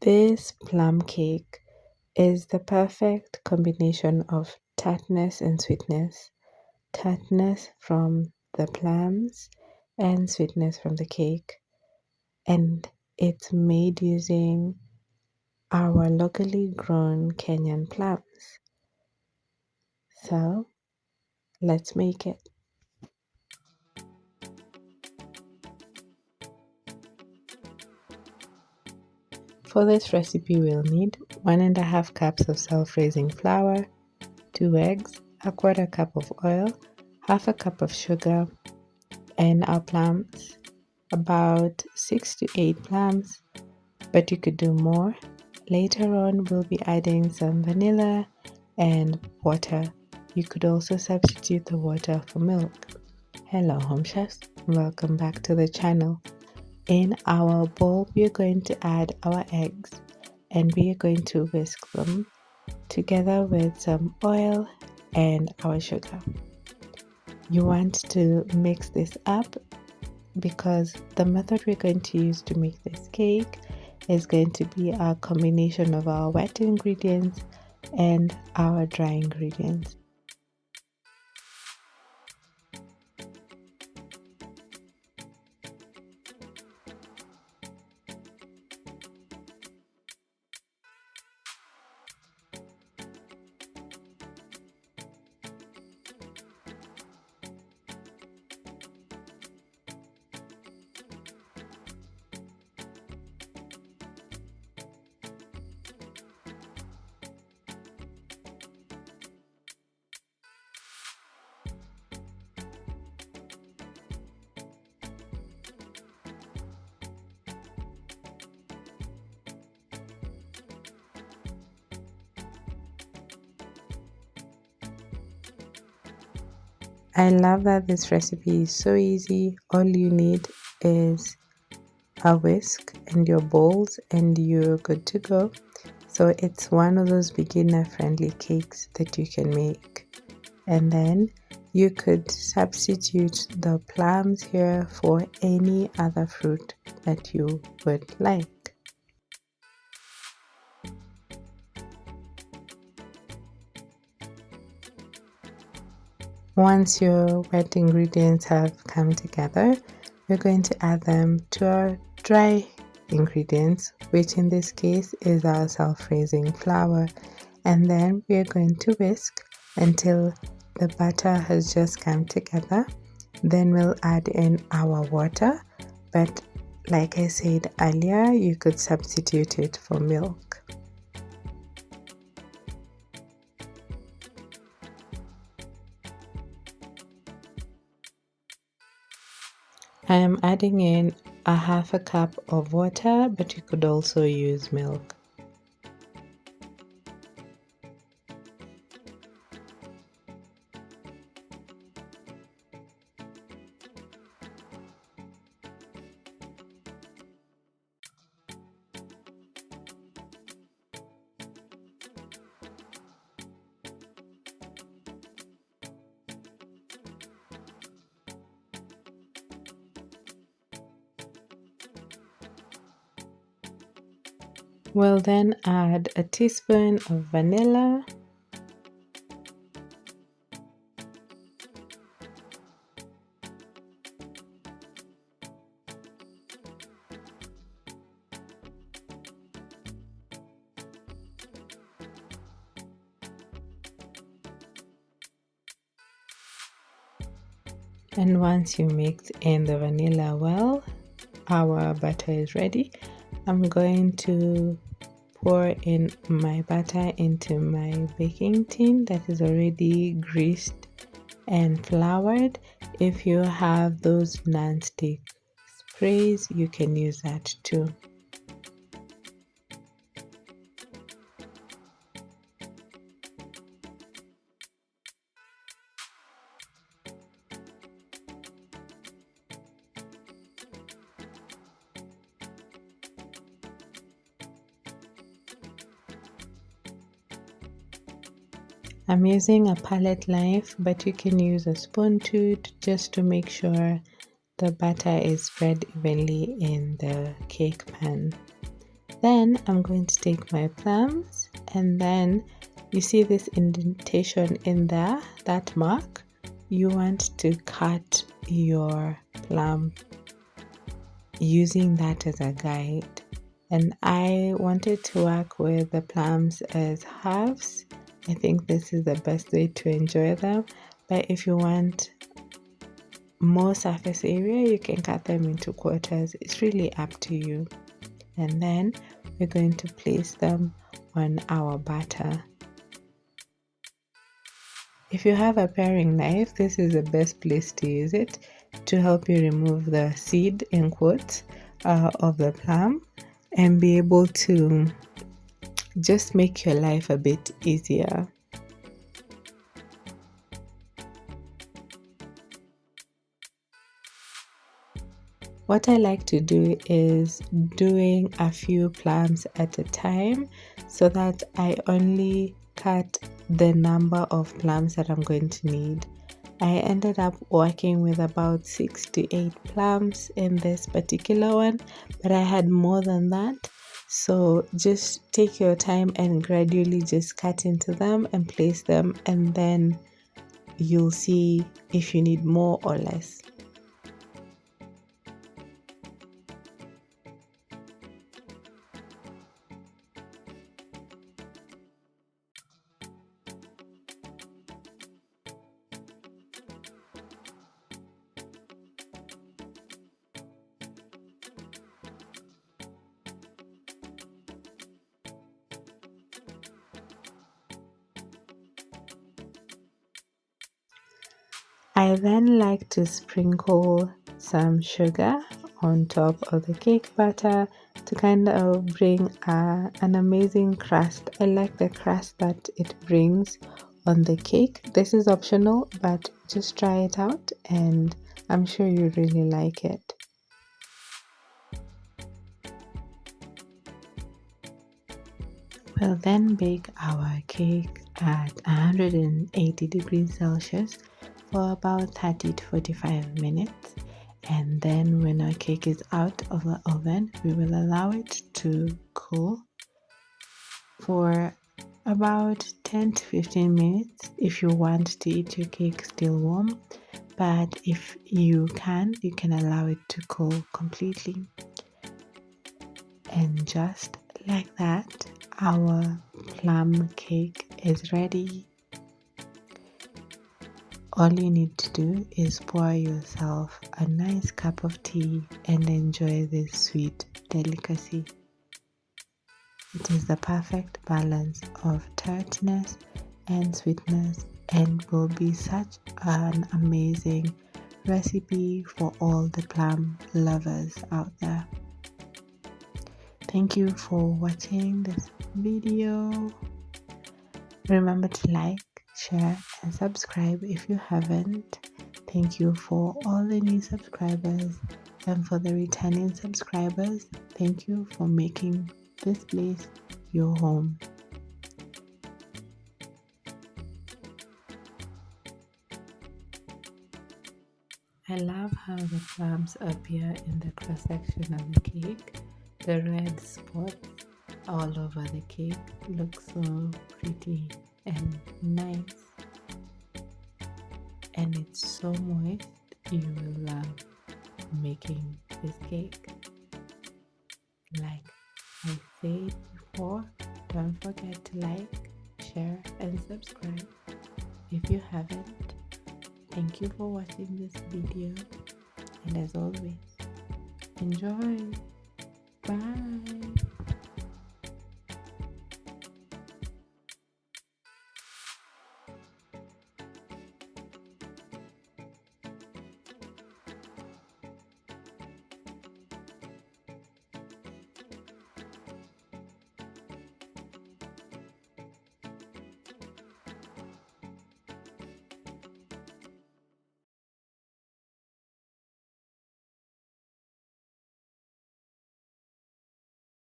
This plum cake is the perfect combination of tartness and sweetness. Tartness from the plums and sweetness from the cake. And it's made using our locally grown Kenyan plums. So let's make it. For this recipe, we'll need 1.5 cups of self-raising flour, 2 eggs, a quarter cup of oil, half a cup of sugar, and our plums, about 6 to 8 plums, but you could do more. Later on, we'll be adding some vanilla and water. You could also substitute the water for milk. Hello home chefs, welcome back to the channel. In our bowl, we are going to add our eggs and we are going to whisk them together with some oil and our sugar. You want to mix this up because the method we're going to use to make this cake is going to be a combination of our wet ingredients and our dry ingredients. I love that this recipe is so easy. All you need is a whisk and your bowls and you're good to go. So it's one of those beginner friendly cakes that you can make. And then you could substitute the plums here for any other fruit that you would like. Once your wet ingredients have come together, we're going to add them to our dry ingredients, which in this case is our self-raising flour. And then we're going to whisk until the batter has just come together. Then we'll add in our water, but like I said earlier, you could substitute it for milk. I am adding in a half a cup of water, but you could also use milk. We'll then add a teaspoon of vanilla, and once you mix in the vanilla well, our butter is ready. I'm going to pour in my butter into my baking tin that is already greased and floured. If you have those non-stick sprays, you can use that too. I'm using a palette knife, but you can use a spoon too, just to make sure the batter is spread evenly in the cake pan. Then I'm going to take my plums, and then you see this indentation in there, that mark. You want to cut your plum using that as a guide. And I wanted to work with the plums as halves. I think this is the best way to enjoy them. But if you want more surface area, you can cut them into quarters. It's really up to you. And then we're going to place them on our batter. If you have a paring knife, this is the best place to use it to help you remove the seed, in quotes, of the plum and be able to just make your life a bit easier. What I like to do is doing a few plums at a time so that I only cut the number of plums that I'm going to need. I ended up working with about 6 to 8 plums in this particular one, but I had more than that. So just take your time and gradually just cut into them and place them, and then you'll see if you need more or less. I then like to sprinkle some sugar on top of the cake batter to kind of bring an amazing crust. I like the crust that it brings on the cake. This is optional, but just try it out and I'm sure you really like it. We'll then bake our cake at 180 degrees Celsius for about 30 to 45 minutes, and then when our cake is out of the oven, we will allow it to cool for about 10 to 15 minutes if you want to eat your cake still warm, but if you can allow it to cool completely. And just like that, our plum cake is ready. All you need to do is pour yourself a nice cup of tea and enjoy this sweet delicacy. It is the perfect balance of tartness and sweetness and will be such an amazing recipe for all the plum lovers out there. Thank you for watching this video. Remember to like, share and subscribe if you haven't. Thank you for all the new subscribers, and for the returning subscribers, thank you for making this place your home. I love how the plums appear in the cross section of the cake. The red spots all over the cake look so pretty and nice, and it's so moist. You will love making this cake. Like I said before, don't forget to like, share and subscribe if you haven't. Thank you for watching this video, and as always, enjoy. Bye.